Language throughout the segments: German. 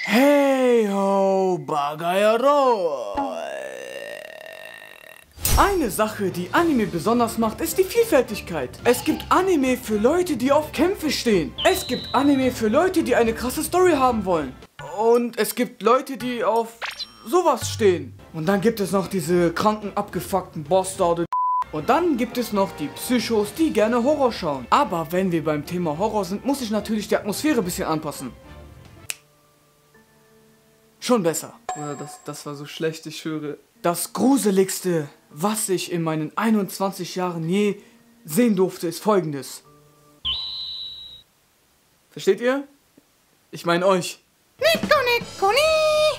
Hey ho, Bagayaro! Eine Sache, die Anime besonders macht, ist die Vielfältigkeit. Es gibt Anime für Leute, die auf Kämpfe stehen. Es gibt Anime für Leute, die eine krasse Story haben wollen. Und es gibt Leute, die auf sowas stehen. Und dann gibt es noch diese kranken, abgefuckten Bastarde. Und dann gibt es noch die Psychos, die gerne Horror schauen. Aber wenn wir beim Thema Horror sind, muss ich natürlich die Atmosphäre ein bisschen anpassen. Schon besser. Das war so schlecht, ich höre. Das Gruseligste, was ich in meinen 21 Jahren je sehen durfte, ist folgendes. Versteht ihr? Ich meine euch.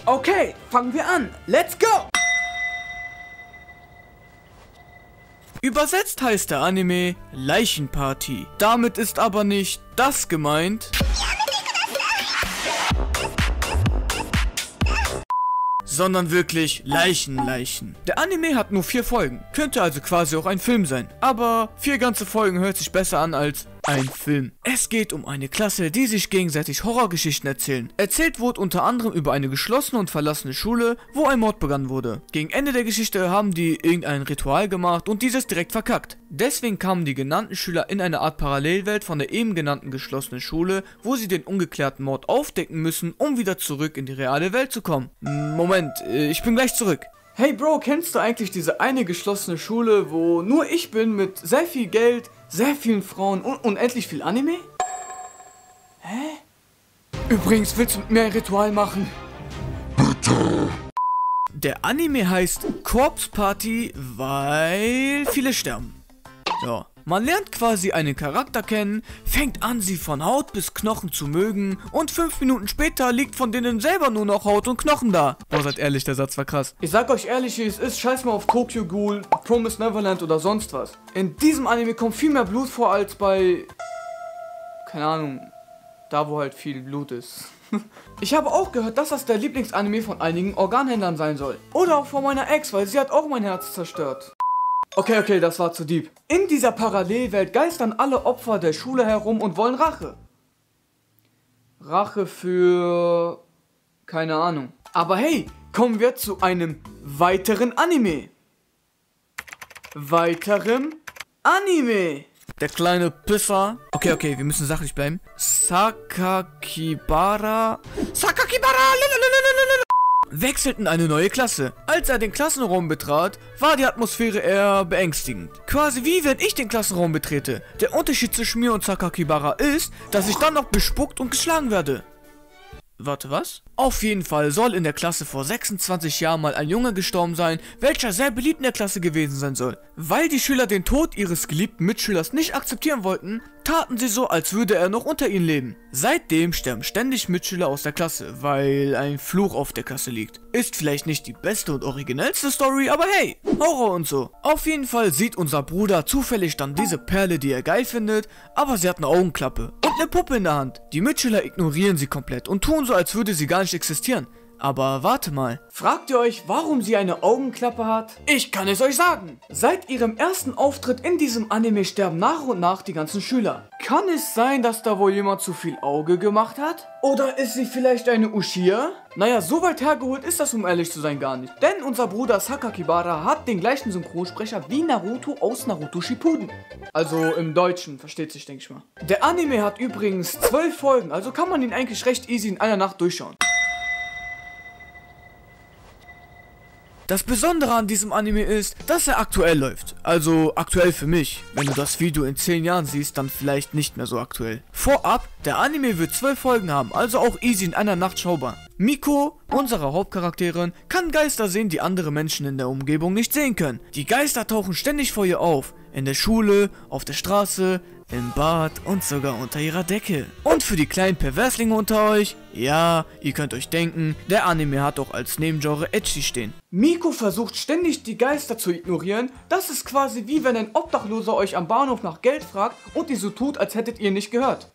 Okay, fangen wir an. Let's go! Übersetzt heißt der Anime Leichenparty. Damit ist aber nicht das gemeint, sondern wirklich Leichen. Der Anime hat nur 4 Folgen, könnte also quasi auch ein Film sein, aber 4 ganze Folgen hört sich besser an als ein Film. Es geht um eine Klasse, die sich gegenseitig Horrorgeschichten erzählen. Erzählt wurde unter anderem über eine geschlossene und verlassene Schule, wo ein Mord begangen wurde. Gegen Ende der Geschichte haben die irgendein Ritual gemacht und dieses direkt verkackt. Deswegen kamen die genannten Schüler in eine Art Parallelwelt von der eben genannten geschlossenen Schule, wo sie den ungeklärten Mord aufdecken müssen, um wieder zurück in die reale Welt zu kommen. Moment, ich bin gleich zurück. Hey Bro, kennst du eigentlich diese eine geschlossene Schule, wo nur ich bin mit sehr viel Geld, sehr vielen Frauen und unendlich viel Anime? Hä? Übrigens, willst du mit mir ein Ritual machen? Bitte. Der Anime heißt Corpse Party, weil viele sterben. Ja. Man lernt quasi einen Charakter kennen, fängt an, sie von Haut bis Knochen zu mögen und 5 Minuten später liegt von denen selber nur noch Haut und Knochen da. Boah, seid ehrlich, der Satz war krass. Ich sag euch ehrlich, wie es ist, scheiß mal auf Tokyo Ghoul, Promised Neverland oder sonst was. In diesem Anime kommt viel mehr Blut vor als bei... keine Ahnung, da wo halt viel Blut ist. Ich habe auch gehört, dass das der Lieblingsanime von einigen Organhändlern sein soll. Oder auch von meiner Ex, weil sie hat auch mein Herz zerstört. Okay, das war zu deep. In dieser Parallelwelt geistern alle Opfer der Schule herum und wollen Rache. Rache für... keine Ahnung. Aber hey, kommen wir zu einem weiteren Anime. Der kleine Pisser. Okay, wir müssen sachlich bleiben. Sakakibara, wechselt in eine neue Klasse. Als er den Klassenraum betrat, war die Atmosphäre eher beängstigend. Quasi wie wenn ich den Klassenraum betrete. Der Unterschied zwischen mir und Sakakibara ist, dass ich dann noch bespuckt und geschlagen werde. Warte, was? Auf jeden Fall soll in der Klasse vor 26 Jahren mal ein Junge gestorben sein, welcher sehr beliebt in der Klasse gewesen sein soll. Weil die Schüler den Tod ihres geliebten Mitschülers nicht akzeptieren wollten, taten sie so, als würde er noch unter ihnen leben. Seitdem sterben ständig Mitschüler aus der Klasse, weil ein Fluch auf der Klasse liegt. Ist vielleicht nicht die beste und originellste Story, aber hey, Horror und so. Auf jeden Fall sieht unser Bruder zufällig dann diese Perle, die er geil findet, aber sie hat eine Augenklappe und eine Puppe in der Hand. Die Mitschüler ignorieren sie komplett und tun so, als würde sie gar nicht existieren. Aber warte mal. Fragt ihr euch, warum sie eine Augenklappe hat? Ich kann es euch sagen. Seit ihrem ersten Auftritt in diesem Anime sterben nach und nach die ganzen Schüler. Kann es sein, dass da wohl jemand zu viel Auge gemacht hat? Oder ist sie vielleicht eine Uchiha? Naja, so weit hergeholt ist das, um ehrlich zu sein, gar nicht. Denn unser Bruder Sakakibara hat den gleichen Synchronsprecher wie Naruto aus Naruto Shippuden. Also im Deutschen, versteht sich, denke ich mal. Der Anime hat übrigens 12 Folgen, also kann man ihn eigentlich recht easy in einer Nacht durchschauen. Das Besondere an diesem Anime ist, dass er aktuell läuft. Also aktuell für mich. Wenn du das Video in 10 Jahren siehst, dann vielleicht nicht mehr so aktuell. Vorab, der Anime wird 12 Folgen haben, also auch easy in einer Nacht schaubar. Miko, unsere Hauptcharakterin, kann Geister sehen, die andere Menschen in der Umgebung nicht sehen können. Die Geister tauchen ständig vor ihr auf. In der Schule, auf der Straße, im Bad und sogar unter ihrer Decke. Und für die kleinen Perverslinge unter euch, ja, ihr könnt euch denken, der Anime hat auch als Nebengenre Ecchi stehen. Miko versucht ständig die Geister zu ignorieren. Das ist quasi wie wenn ein Obdachloser euch am Bahnhof nach Geld fragt und ihr so tut, als hättet ihr nicht gehört.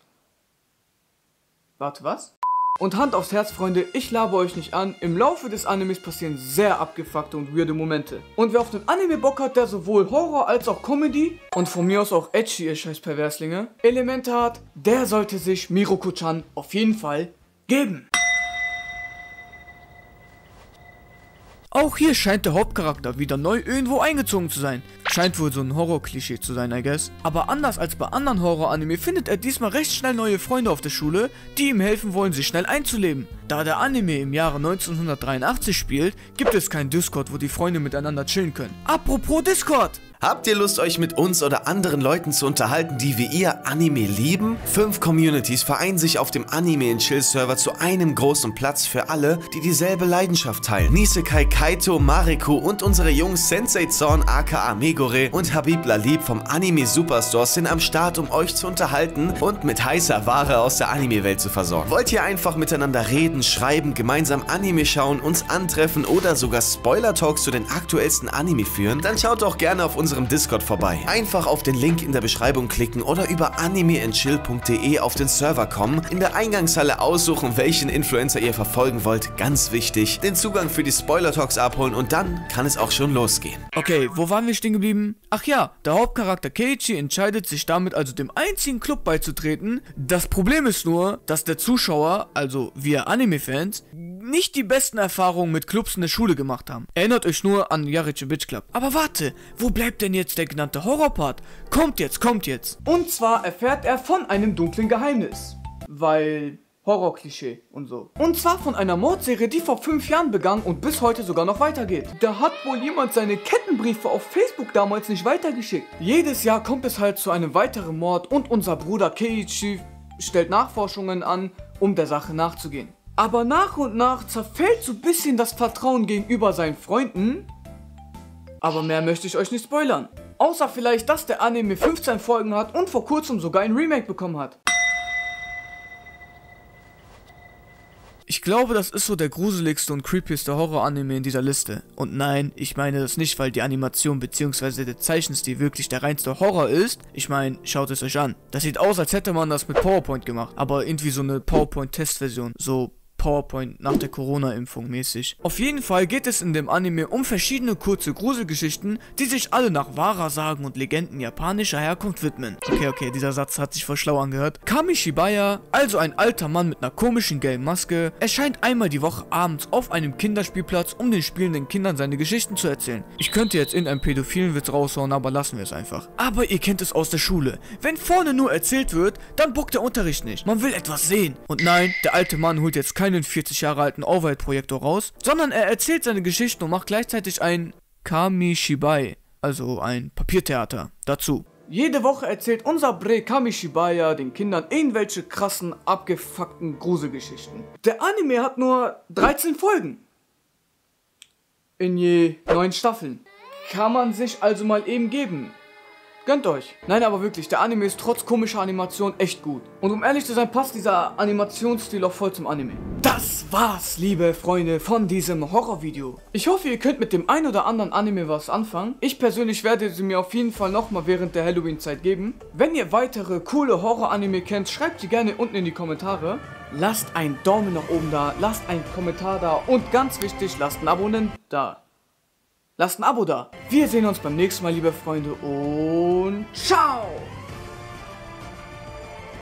Warte, was? Und Hand aufs Herz, Freunde, ich laber euch nicht an. Im Laufe des Animes passieren sehr abgefuckte und weirde Momente. Und wer auf den Anime Bock hat, der sowohl Horror als auch Comedy und von mir aus auch Ecchi, ihr scheiß Perverslinge, Elemente hat, der sollte sich Miroku-chan auf jeden Fall geben. Auch hier scheint der Hauptcharakter wieder neu irgendwo eingezogen zu sein. Scheint wohl so ein Horror-Klischee zu sein, I guess. Aber anders als bei anderen Horror-Anime findet er diesmal recht schnell neue Freunde auf der Schule, die ihm helfen wollen, sich schnell einzuleben. Da der Anime im Jahre 1983 spielt, gibt es kein Discord, wo die Freunde miteinander chillen können. Apropos Discord! Habt ihr Lust, euch mit uns oder anderen Leuten zu unterhalten, die wie ihr Anime lieben? 5 Communities vereinen sich auf dem Anime Chill Server zu einem großen Platz für alle, die dieselbe Leidenschaft teilen. Nisekai, Kaito, Mariko und unsere Jungs Sensei Zorn aka Megure und Habib Lalib vom Anime Superstore sind am Start, um euch zu unterhalten und mit heißer Ware aus der Anime-Welt zu versorgen. Wollt ihr einfach miteinander reden, schreiben, gemeinsam Anime schauen, uns antreffen oder sogar Spoiler-Talks zu den aktuellsten Anime führen? Dann schaut doch gerne auf unserem Discord vorbei. Einfach auf den Link in der Beschreibung klicken oder über animeandchill.de auf den Server kommen, in der Eingangshalle aussuchen, welchen Influencer ihr verfolgen wollt, ganz wichtig, den Zugang für die Spoiler-Talks abholen und dann kann es auch schon losgehen. Okay, wo waren wir stehen geblieben? Ach ja, der Hauptcharakter Keiichi entscheidet sich damit also dem einzigen Club beizutreten. Das Problem ist nur, dass der Zuschauer, also wir Anime-Fans, nicht die besten Erfahrungen mit Clubs in der Schule gemacht haben. Erinnert euch nur an Yariche Bitch Club. Aber warte, wo bleibt denn jetzt der genannte Horrorpart? Kommt jetzt, kommt jetzt. Und zwar erfährt er von einem dunklen Geheimnis. Weil Horror-Klischee und so. Und zwar von einer Mordserie, die vor 5 Jahren begann und bis heute sogar noch weitergeht. Da hat wohl jemand seine Kettenbriefe auf Facebook damals nicht weitergeschickt. Jedes Jahr kommt es halt zu einem weiteren Mord und unser Bruder Keiichi stellt Nachforschungen an, um der Sache nachzugehen. Aber nach und nach zerfällt so ein bisschen das Vertrauen gegenüber seinen Freunden. Aber mehr möchte ich euch nicht spoilern. Außer vielleicht, dass der Anime 15 Folgen hat und vor kurzem sogar ein Remake bekommen hat. Ich glaube, das ist so der gruseligste und creepigste Horror-Anime in dieser Liste. Und nein, ich meine das nicht, weil die Animation bzw. der Zeichenstil wirklich der reinste Horror ist. Ich meine, schaut es euch an. Das sieht aus, als hätte man das mit PowerPoint gemacht. Aber irgendwie so eine PowerPoint-Testversion. So PowerPoint nach der Corona-Impfung mäßig. Auf jeden Fall geht es in dem Anime um verschiedene kurze Gruselgeschichten, die sich alle nach wahrer Sagen und Legenden japanischer Herkunft widmen. Okay, dieser Satz hat sich voll schlau angehört. Kami-Shibaya, also ein alter Mann mit einer komischen gelben Maske, erscheint einmal die Woche abends auf einem Kinderspielplatz, um den spielenden Kindern seine Geschichten zu erzählen. Ich könnte jetzt in einen pädophilen Witz raushauen, aber lassen wir es einfach. Aber ihr kennt es aus der Schule. Wenn vorne nur erzählt wird, dann bockt der Unterricht nicht. Man will etwas sehen. Und nein, der alte Mann holt jetzt keinen 40 Jahre alten Overhead-Projektor raus, sondern er erzählt seine Geschichten und macht gleichzeitig ein Kami-Shibai, also ein Papiertheater, dazu. Jede Woche erzählt unser Bre Kami-Shibaya den Kindern irgendwelche krassen, abgefuckten Gruselgeschichten. Der Anime hat nur 13 Folgen. In je 9 Staffeln. Kann man sich also mal eben geben. Gönnt euch. Nein, aber wirklich, der Anime ist trotz komischer Animation echt gut. Und um ehrlich zu sein, passt dieser Animationsstil auch voll zum Anime. Das war's, liebe Freunde, von diesem Horrorvideo. Ich hoffe, ihr könnt mit dem ein oder anderen Anime was anfangen. Ich persönlich werde sie mir auf jeden Fall nochmal während der Halloween-Zeit geben. Wenn ihr weitere coole Horror-Anime kennt, schreibt sie gerne unten in die Kommentare. Lasst einen Daumen nach oben da, lasst einen Kommentar da und ganz wichtig, lasst ein Abonnent da. Lasst ein Abo da. Wir sehen uns beim nächsten Mal, liebe Freunde, und ciao!